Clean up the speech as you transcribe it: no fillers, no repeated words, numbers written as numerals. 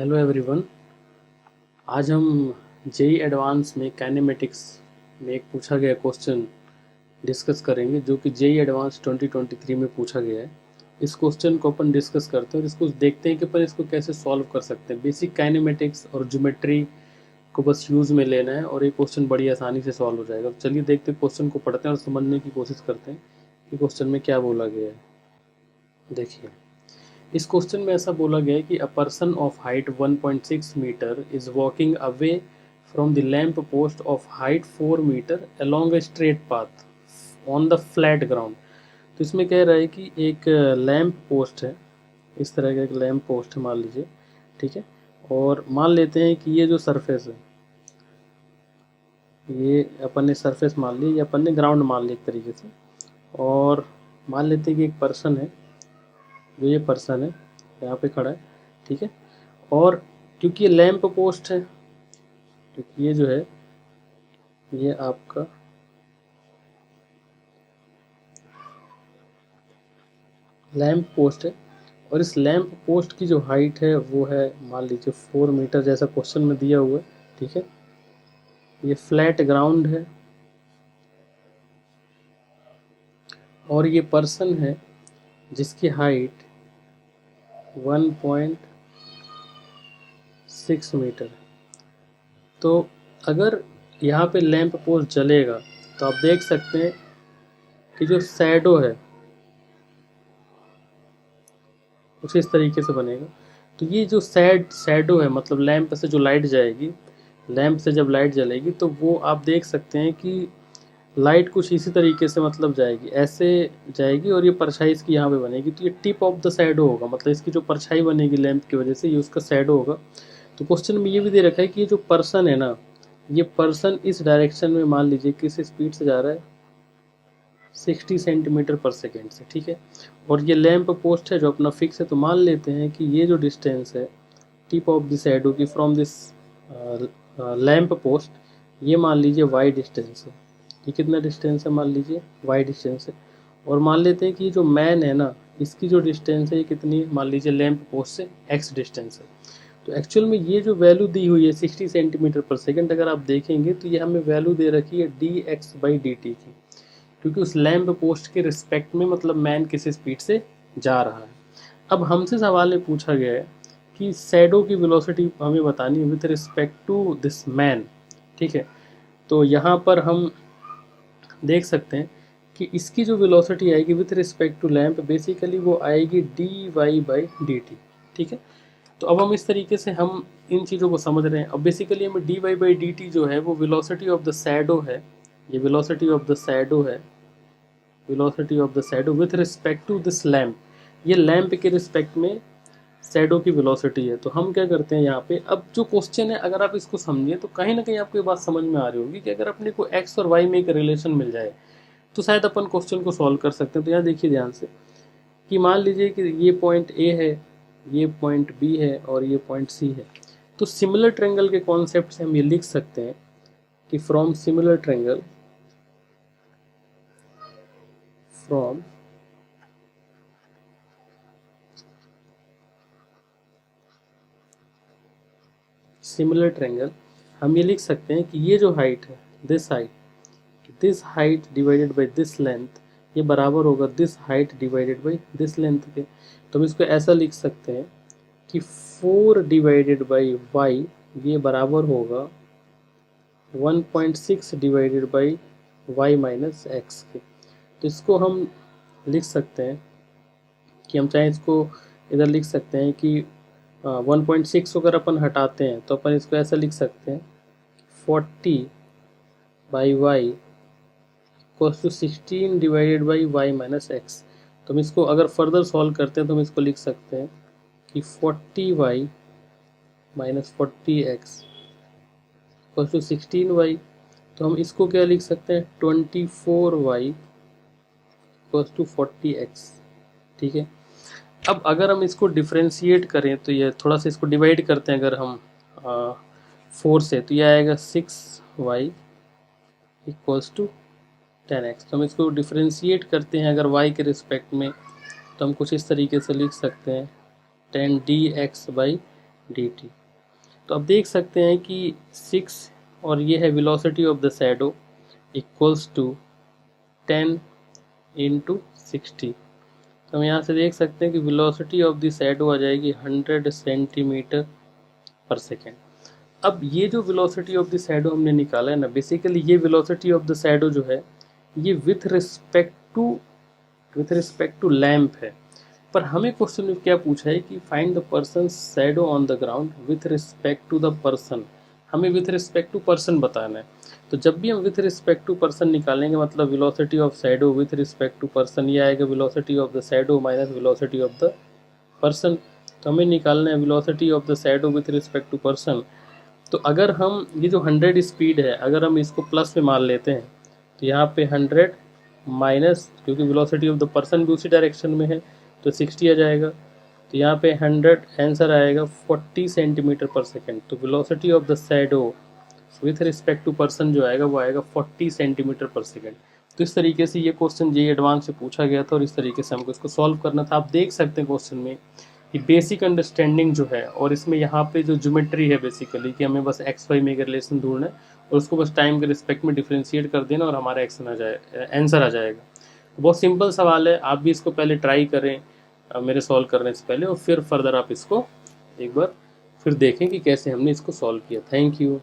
Hello everyone. आज हम JEE advance में काइनेमेटिक्स में एक पूछा गया क्वेश्चन डिस्कस करेंगे जो कि जेई एडवांस 2023 में पूछा गया है। इस क्वेश्चन को अपन डिस्कस करते हैं और इसको देखते हैं कि अपन इसको कैसे सॉल्व कर सकते हैं। बेसिक काइनेमेटिक्स और ज्योमेट्री को बस यूज़ में लेना है और ये क्वेश्चन बड़ी आसानी से सॉल्व हो जाएगा। तो चलिए देखते हैं, क्वेश्चन को पढ़ते हैं और समझने की कोशिश करते हैं कि क्वेश्चन में क्या बोला गया है। देखिए, इस क्वेश्चन में ऐसा बोला गया है कि a person of height 1.6 metre is walking away from the lamp post of height 4 metre along a straight path on the flat ground. तो इसमें कह रहा है कि एक लैम्प पोस्ट है, इस तरह का एक लैम्प पोस्ट है मान लीजिए, ठीक है। और मान लेते हैं कि ये जो सरफेस है, ये अपन ने सरफेस मान ली या अपन ने ग्राउंड मान ली एक तरीके से। और मान लेते हैं कि एक पर्सन है, जो ये पर्सन है यहाँ पे खड़ा है, ठीक है। और क्योंकि ये लैंप पोस्ट है, क्योंकि ये जो है ये आपका लैंप पोस्ट है और इस लैंप पोस्ट की जो हाइट है वो है मान लीजिए 4 मीटर, जैसा क्वेश्चन में दिया हुआ है, ठीक है। ये फ्लैट ग्राउंड है और ये पर्सन है जिसकी हाइट 1.6 मीटर है। तो अगर यहाँ पे लैंप पोस्ट जलेगा तो आप देख सकते हैं कि जो शैडो है कुछ इस तरीके से बनेगा। तो ये जो शैडो है, मतलब लैंप से जो लाइट जाएगी, लैंप से जब लाइट जलेगी तो वो आप देख सकते हैं कि लाइट कुछ इसी तरीके से मतलब जाएगी, ऐसे जाएगी और ये परछाई इसकी यहाँ पे बनेगी। तो ये टिप ऑफ द शैडो होगा, मतलब इसकी जो परछाई बनेगी लैंप की वजह से, ये उसका शैडो होगा। तो क्वेश्चन में ये भी दे रखा है कि ये जो पर्सन है ना, ये पर्सन इस डायरेक्शन में मान लीजिए किस स्पीड से जा रहा है, 60 सेंटीमीटर पर सेकेंड से, ठीक है। और ये लैंप पोस्ट है जो अपना फिक्स है। तो मान लेते हैं कि ये जो डिस्टेंस है टिप ऑफ द शैडो की फ्रॉम दिस लैंप पोस्ट, ये मान लीजिए वाई डिस्टेंस है। ये कितना डिस्टेंस है, मान लीजिए वाई डिस्टेंस है। और मान लेते हैं कि ये जो मैन है ना, इसकी जो डिस्टेंस है ये कितनी है, मान लीजिए लैंप पोस्ट से एक्स डिस्टेंस है। तो एक्चुअल में ये जो वैल्यू दी हुई है 60 सेंटीमीटर पर सेकेंड, अगर आप देखेंगे तो ये हमें वैल्यू दे रखी है D x by D T की, क्योंकि उस लैंप पोस्ट के रिस्पेक्ट में मतलब मैन किस स्पीड से जा रहा है। अब हमसे सवाल में पूछा गया है कि शैडो की वेलोसिटी हमें बतानी है with respect to this man, ठीक है। तो यहाँ पर हम देख सकते हैं कि इसकी जो वेलोसिटी आएगी with respect to lamp, basically वो आएगी D Y by D T, ठीक है। तो अब हम इस तरीके से हम इन चीज़ों को समझ रहे हैं। अब बेसिकली हमें D Y by D T जो है वो वेलोसिटी ऑफ द शैडो है, ये वेलोसिटी ऑफ द शैडो है, velocity of the shadow with respect to this lamp, ये लैम्प के रिस्पेक्ट में शैडो की वेलोसिटी है। तो हम क्या करते हैं यहाँ पे, अब जो क्वेश्चन है अगर आप इसको समझिए तो कहीं ना कहीं आपको ये बात समझ में आ रही होगी कि अगर अपने को एक्स और वाई में एक रिलेशन मिल जाए तो शायद अपन क्वेश्चन को सॉल्व कर सकते हैं। तो यहाँ देखिए ध्यान से कि मान लीजिए कि ये पॉइंट ए है, ये पॉइंट बी है और ये पॉइंट सी है। तो सिमिलर ट्रेंगल के कॉन्सेप्ट से हम ये लिख सकते हैं कि from similar triangle, from similar triangle हम ये लिख सकते हैं कि ये जो हाइट है, this height divided by this length, ये बराबर होगा this height divided by this length के। तो हम इसको ऐसा लिख सकते हैं कि 4 डिवाइडेड बाई वाई ये बराबर होगा 1.6 divided by Y minus X के। तो इसको हम लिख सकते हैं कि हम चाहे इसको इधर लिख सकते हैं कि 1.6 अगर अपन हटाते हैं तो अपन इसको ऐसा लिख सकते हैं 40 by Y equals to 16 divided by Y minus X. तो हम इसको अगर फर्दर सॉल्व करते हैं तो हम इसको लिख सकते हैं कि 40 Y minus 40 X equals to 16 Y. तो हम इसको क्या लिख सकते हैं, 24 वाई इक्वल्स टू 40 एक्स, ठीक है। अब अगर हम इसको डिफ्रेंशिएट करें तो ये थोड़ा सा इसको डिवाइड करते हैं अगर हम 4 से, तो ये आएगा 6y इक्वल्स टू 10x। तो हम इसको डिफ्रेंशिएट करते हैं अगर y के रिस्पेक्ट में, तो हम कुछ इस तरीके से लिख सकते हैं 10 dx बाई dt। तो अब देख सकते हैं कि 6 और ये है velocity of the shadow equals to 10 into 60। तो हम यहाँ से देख सकते हैं कि वेलोसिटी ऑफ द शैडो आ जाएगी 100 सेंटीमीटर पर सेकेंड। अब ये जो वेलोसिटी ऑफ द शैडो हमने निकाला है ना, बेसिकली ये वेलोसिटी ऑफ द शैडो जो है ये विथ रिस्पेक्ट टू लैम्प है। पर हमें क्वेश्चन में क्या पूछा है कि find the person shadow on the ground with respect to the person. हमें विथ रिस्पेक्ट टू पर्सन बताना है। तो जब भी हम विथ रिस्पेक्ट टू पर्सन निकालेंगे मतलब velocity of shadow with respect to person, ये आएगा velocity of the shadow minus velocity of the person. तो हमें निकालना है velocity of the shadow with respect to person. तो अगर हम ये जो 100 स्पीड है अगर हम इसको प्लस में मान लेते हैं तो यहाँ पे 100 माइनस, क्योंकि वेलोसिटी ऑफ द पर्सन भी उसी डायरेक्शन में है तो 60 आ जाएगा। तो यहाँ पे 100 आंसर आएगा 40 सेंटीमीटर पर सेकेंड। तो velocity of the shadow with respect to person जो आएगा वो आएगा 40 सेंटीमीटर पर सेकेंड। तो इस तरीके से ये क्वेश्चन जेईई एडवांस से पूछा गया था और इस तरीके से हमको इसको सॉल्व करना था। आप देख सकते हैं क्वेश्चन में ये बेसिक अंडरस्टैंडिंग जो है, और इसमें यहाँ पे जो ज्योमेट्री है बेसिकली कि हमें बस एक्स वाई में एक रिलेशन ढूंढना है और उसको बस टाइम के रिस्पेक्ट में डिफ्रेंशिएट कर देना और हमारा एक्शन आ जाए आंसर आ जाएगा। बहुत सिंपल सवाल है, आप भी इसको पहले ट्राई करें मेरे सॉल्व करने से पहले, और फिर फर्दर आप इसको एक बार फिर देखें कि कैसे हमने इसको सॉल्व किया। Thank you.